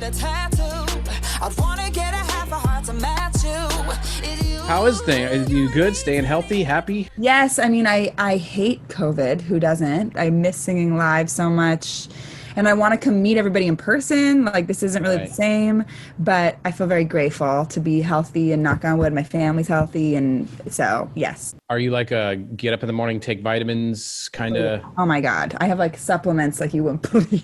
a tattoo. I'd wanna get a half a heart to match you. How is things? Are you good? Staying healthy, happy? Yes, I mean, I hate COVID. Who doesn't? I miss singing live so much. And I want to come meet everybody in person. Like, this isn't really the same, but I feel very grateful to be healthy and knock on wood, my family's healthy. And so, yes. Are you like a get up in the morning, take vitamins kind of? Oh my God. I have like supplements like you wouldn't believe.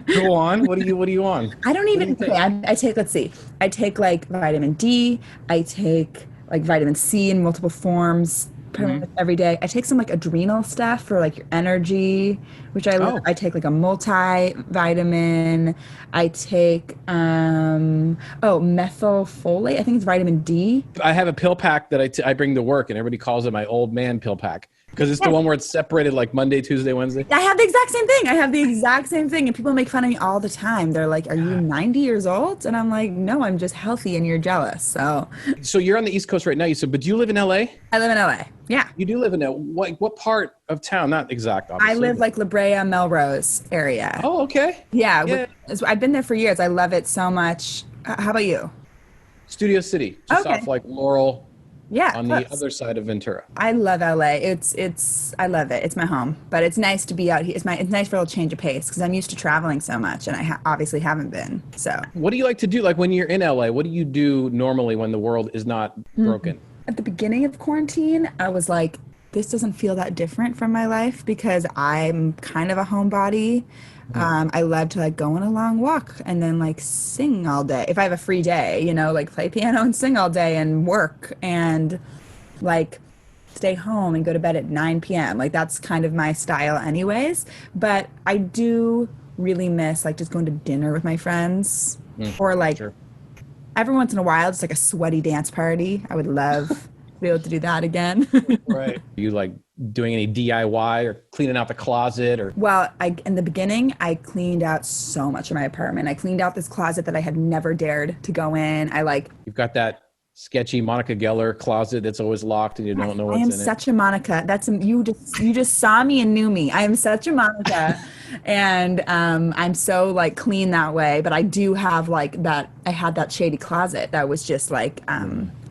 Go on. What are you on? I don't even, I take, let's see. I take like vitamin D. I take like vitamin C in multiple forms. Pretty much every day. I take some like adrenal stuff for like your energy, which I love. I take like a multivitamin. I take methylfolate. I think it's vitamin D. I have a pill pack that I bring to work, and everybody calls it my old man pill pack because it's the one where it's separated like Monday, Tuesday, Wednesday. I have the exact same thing. And people make fun of me all the time. They're like, are you 90 years old? And I'm like, no, I'm just healthy and you're jealous. So you're on the East Coast right now, you said, but do you live in LA? I live in LA. Yeah. You do live in LA. What part of town? Not exact, obviously. I live like La Brea, Melrose area. Oh, okay. Yeah. I've been there for years. I love it so much. How about you? Studio City, just off like Laurel. Yeah, on the other side of Ventura. I love LA. I love it. It's my home, but it's nice to be out here. It's nice for a little change of pace because I'm used to traveling so much, and I obviously haven't been. So, what do you like to do? Like when you're in LA, what do you do normally when the world is not broken? At the beginning of quarantine, I was like, this doesn't feel that different from my life because I'm kind of a homebody. I love to like go on a long walk and then like sing all day. If I have a free day, like play piano and sing all day and work and like stay home and go to bed at 9 p.m. Like that's kind of my style anyways. But I do really miss like just going to dinner with my friends or like every once in a while, just like a sweaty dance party. I would love to be able to do that again. Right. You like doing any DIY or cleaning out the closet or? Well, in the beginning, I cleaned out so much of my apartment. I cleaned out this closet that I had never dared to go in. You've got that sketchy Monica Geller closet that's always locked and you don't know what's in it. I am such a Monica. You just saw me and knew me. I am such a Monica. And I'm so like clean that way. But I do have like that. I had that shady closet that was just like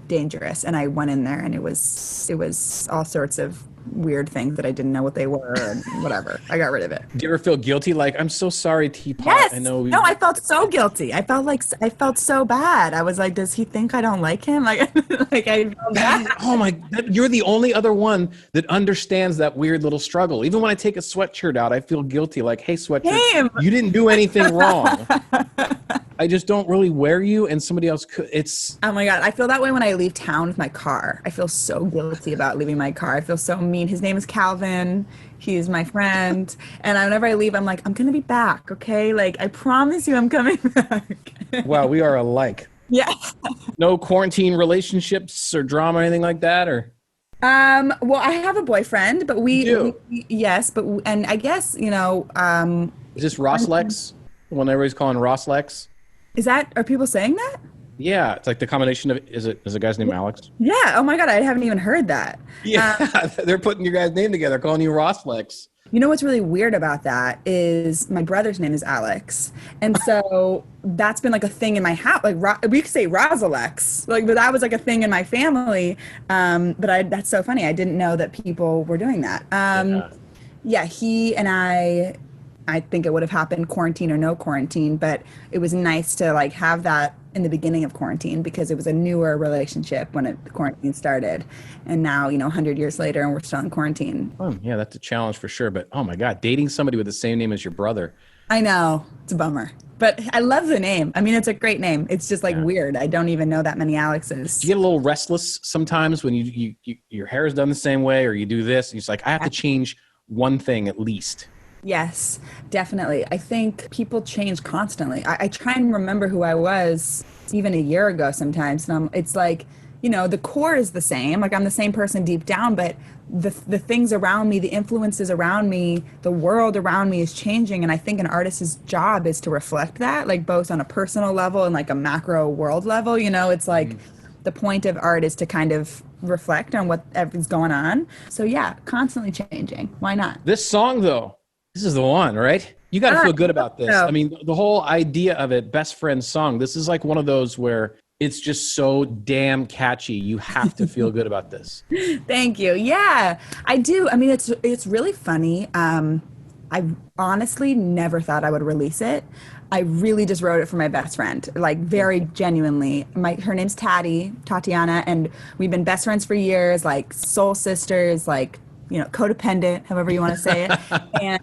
dangerous. And I went in there and it was all sorts of weird things that I didn't know what they were and whatever. I got rid of it. Do you ever feel guilty? Like, I'm so sorry, Teapot. Yes. I know. No, I felt so guilty. I felt so bad. I was like, does he think I don't like him? Like I felt bad. Oh my, you're the only other one that understands that weird little struggle. Even when I take a sweatshirt out, I feel guilty. Like, hey, sweatshirt, you didn't do anything wrong. I just don't really wear you and somebody else could. Oh my God. I feel that way when I leave town with my car. I feel so guilty about leaving my car. I feel so mean. His name is Calvin. He's my friend. And whenever I leave, I'm like, I'm going to be back. Okay. Like, I promise you I'm coming back. Wow. We are alike. Yeah. No quarantine relationships or drama or anything like that or? Well, I have a boyfriend, but and I guess, is this Ross Lex? When everybody's calling Ross Lex? Are people saying that? Yeah, it's like the combination of, is a guy's name Alex? Yeah, oh my God, I haven't even heard that. Yeah, they're putting your guys' name together, calling you Ross Lex. You know what's really weird about that is my brother's name is Alex. And so that's been like a thing in my house. Like we could say Rozalex, but that was like a thing in my family. But that's so funny. I didn't know that people were doing that. Yeah, he and I think it would have happened quarantine or no quarantine, but it was nice to like have that in the beginning of quarantine because it was a newer relationship when the quarantine started. And now, 100 years later and we're still in quarantine. Yeah, that's a challenge for sure. But oh my God, dating somebody with the same name as your brother. I know, it's a bummer, but I love the name. I mean, it's a great name. It's just like weird. I don't even know that many Alexes. Do you get a little restless sometimes when your hair is done the same way or you do this and you're like, I have to change one thing at least? Yes, definitely. I think people change constantly. I try and remember who I was even a year ago sometimes. And it's like, the core is the same. Like I'm the same person deep down, but the things around me, the influences around me, the world around me is changing. And I think an artist's job is to reflect that, like both on a personal level and like a macro world level. It's like the point of art is to kind of reflect on whatever's going on. So yeah, constantly changing. Why not? This song though, this is the one, right? You got to feel good about this. So. I mean, the whole idea of it, best friend song, this is like one of those where it's just so damn catchy. You have to feel good about this. Thank you. Yeah, I do. I mean, it's really funny. I honestly never thought I would release it. I really just wrote it for my best friend, like very genuinely. Her name's Tatiana, and we've been best friends for years, like soul sisters, like, you know, codependent, however you want to say it. And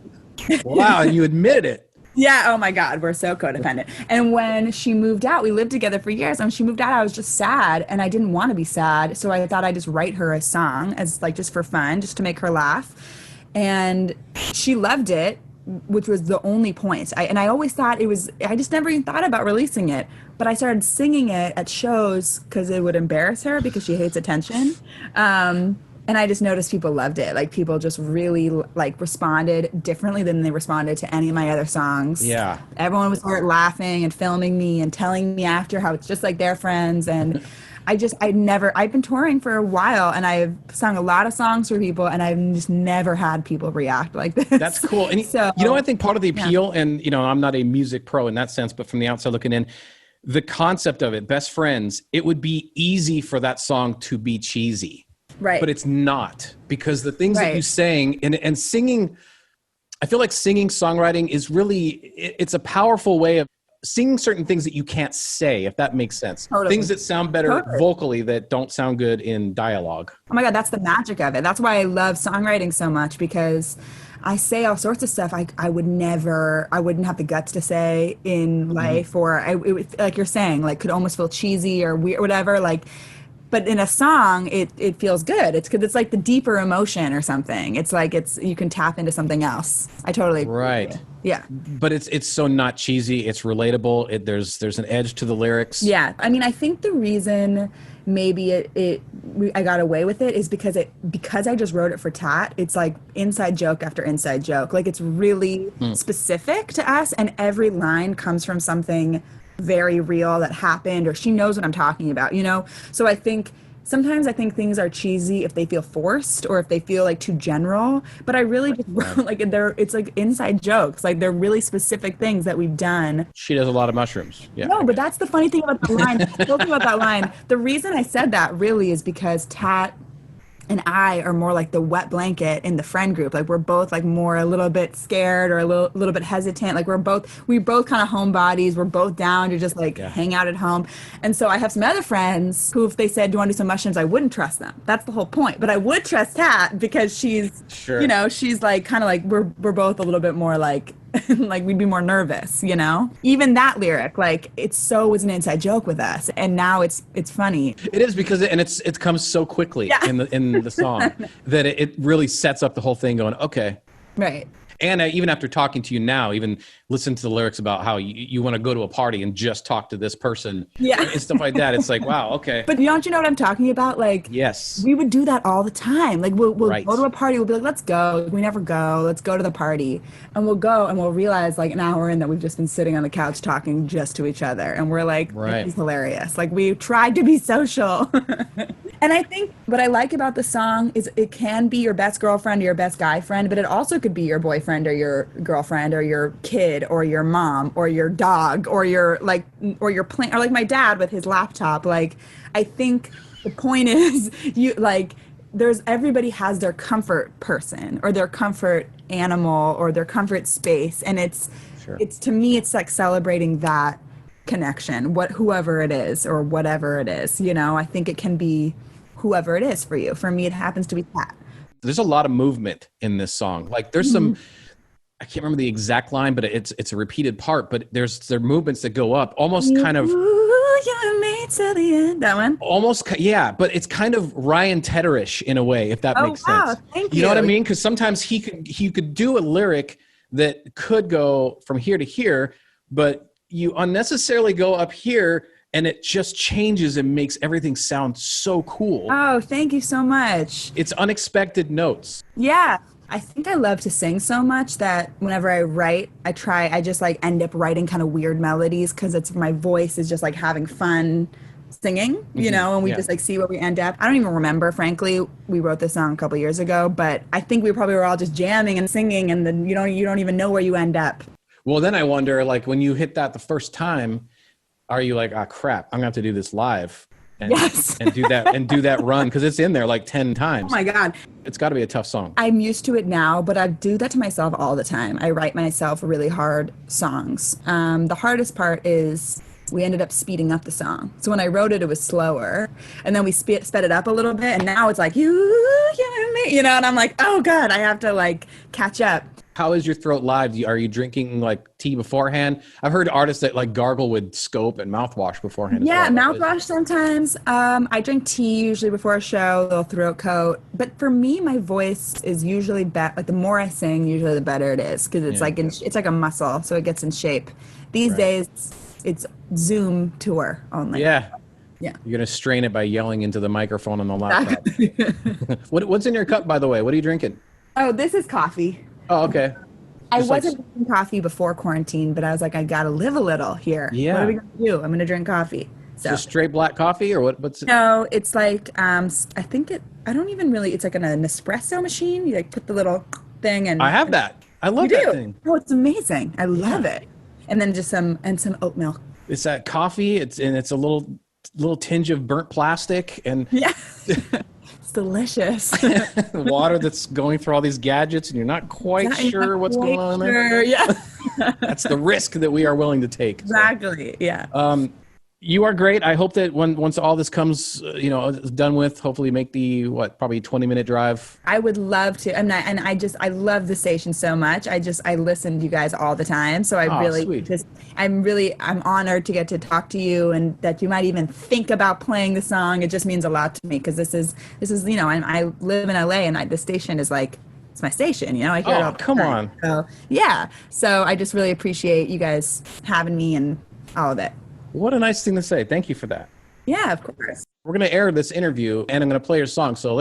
wow, you admitted it. Yeah, oh my God, we're so codependent. And when she moved out, we lived together for years. And when she moved out, I was just sad, and I didn't want to be sad. So I thought I'd just write her a song as like just for fun, just to make her laugh. And she loved it, which was the only point. I always thought I just never even thought about releasing it. But I started singing it at shows because it would embarrass her because she hates attention. And I just noticed people loved it. Like, people just really like responded differently than they responded to any of my other songs. Yeah. Everyone would start laughing and filming me and telling me after how it's just like their friends. And I've been touring for a while, and I've sung a lot of songs for people, and I've just never had people react like this. That's cool. And so, you know, I think part of the appeal, and, you know, I'm not a music pro in that sense, but from the outside looking in, the concept of it, best friends, it would be easy for that song to be cheesy. Right. But it's not, because the things that you sang and singing, I feel like singing songwriting is really, it's a powerful way of singing certain things that you can't say, if that makes sense. Totally. Things that sound better vocally that don't sound good in dialogue. Oh my God, that's the magic of it. That's why I love songwriting so much, because I say all sorts of stuff I wouldn't have the guts to say in life, or like you're saying, like could almost feel cheesy or weird, whatever, like. But in a song, it feels good. It's because it's like the deeper emotion or something. It's like you can tap into something else. I totally agree. Right. Yeah. But it's so not cheesy. It's relatable. There's an edge to the lyrics. Yeah. I mean, I think the reason maybe I got away with it is because I just wrote it for Tat. It's like inside joke after inside joke. Like, it's really specific to us, and every line comes from something very real that happened, or she knows what I'm talking about, you know? So sometimes I think things are cheesy if they feel forced or if they feel like too general, but I really just like it's like inside jokes. Like, they're really specific things that we've done. She does a lot of mushrooms. Yeah. No, but that's the funny thing about the line. The reason I said that really is because Tat and I are more like the wet blanket in the friend group. Like, we're both like more a little bit scared or a little bit hesitant. Like, we both kind of homebodies. We're both down to just like hang out at home. And so I have some other friends who, if they said, do you want to do some mushrooms, I wouldn't trust them. That's the whole point. But I would trust Tat because she's, you know, she's like kind of like, we're both a little bit more like, like we'd be more nervous, you know? Even that lyric, like, it was an inside joke with us, and now it's funny. It is, because it comes so quickly in the song that it really sets up the whole thing going, okay. Right. And even after talking to you now, even listen to the lyrics about how you want to go to a party and just talk to this person and stuff like that. It's like, wow, okay. But don't you know what I'm talking about? Like, yes, we would do that all the time. Like, we'll go to a party. We'll be like, let's go. We never go. Let's go to the party. And we'll go, and we'll realize like an hour in that we've just been sitting on the couch talking just to each other. And we're like, this is hilarious. Like, we tried to be social. And I think what I like about the song is it can be your best girlfriend or your best guy friend, but it also could be your boyfriend or your girlfriend or your kid or your mom or your dog or your plant, or like my dad with his laptop. Like, I think the point is everybody has their comfort person or their comfort animal or their comfort space. And it's to me, it's like celebrating that connection, whoever it is or whatever it is, you know. I think it can be whoever it is for you. For me, it happens to be Pat. There's a lot of movement in this song. Like, there's some, I can't remember the exact line, but it's a repeated part, but there are movements that go up almost kind of. You made to the end. That one? Almost, yeah, but it's kind of Ryan Tedder-ish in a way, if that makes sense. Thank you know what I mean? Because sometimes he could do a lyric that could go from here to here, but you unnecessarily go up here and it just changes and makes everything sound so cool. Oh, thank you so much. It's unexpected notes. Yeah. I think I love to sing so much that whenever I write, I just like end up writing kind of weird melodies because my voice is just like having fun singing, you know, and we just like see where we end up. I don't even remember, frankly. We wrote this song a couple years ago, but I think we probably were all just jamming and singing, and then you don't even know where you end up. Well, then I wonder, like, when you hit that the first time, are you like, ah, crap, I'm gonna have to do this live and, Yes. and do that run because it's in there like 10 times. Oh my God. It's got to be a tough song. I'm used to it now, but I do that to myself all the time. I write myself really hard songs. The hardest part is we ended up speeding up the song. So when I wrote it, it was slower. And then we sped it up a little bit. And now it's like, and I'm like, oh God, I have to like catch up. How is your throat live? Are you drinking like tea beforehand? I've heard artists that like gargle with scope and mouthwash beforehand. Yeah, mouthwash sometimes. I drink tea usually before a show, a little throat coat. But for me, my voice is usually better. Like the more I sing, usually the better it is because it's it's like a muscle, so it gets in shape. These days, it's Zoom tour only. Yeah. Yeah. You're going to strain it by yelling into the microphone on the laptop. What's in your cup, by the way? What are you drinking? Oh, this is coffee. Oh, okay. I wasn't drinking coffee before quarantine, but I was like, I got to live a little here. Yeah. What are we going to do? I'm going to drink coffee. So just straight black coffee or what? What's it? No, it's like, I think I don't even really, it's like an Nespresso machine. You like put the little thing and. I have that. I love that thing. Oh, it's amazing. I love it. And then just some oat milk. It's that coffee. It's a little tinge of burnt plastic and yeah. It's delicious. Water that's going through all these gadgets and you're not quite sure what's going on there. Yeah. That's the risk that we are willing to take. Exactly. So. Yeah. You are great. I hope that once all this comes, done with, hopefully make the probably 20-minute drive. I would love to. I love the station so much. I listen to you guys all the time. So I'm honored to get to talk to you and that you might even think about playing the song. It just means a lot to me because this is I live in LA and the station is like, it's my station, I hear it all the come time. on. So, yeah. So I just really appreciate you guys having me and all of it. What a nice thing to say. Thank you for that. Yeah, of course. We're going to air this interview and I'm going to play your song. So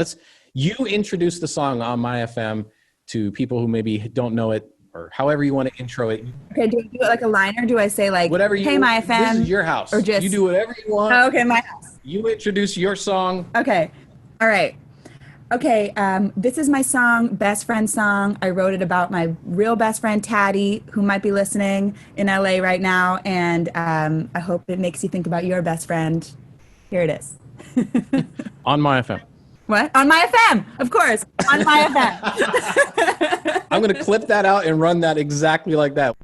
you introduce the song on My FM to people who maybe don't know it or however you want to intro it. Okay, do I do it like a liner? Do I say like, whatever hey, My FM? This is your house. Or just, you do whatever you want. Oh, okay, my house. You introduce your song. Okay. All right. Okay, this is my song, best friend song. I wrote it about my real best friend, Taddy, who might be listening in LA right now. And I hope it makes you think about your best friend. Here it is. On My FM. What? On My FM, of course. On My FM. I'm going to clip that out and run that exactly like that.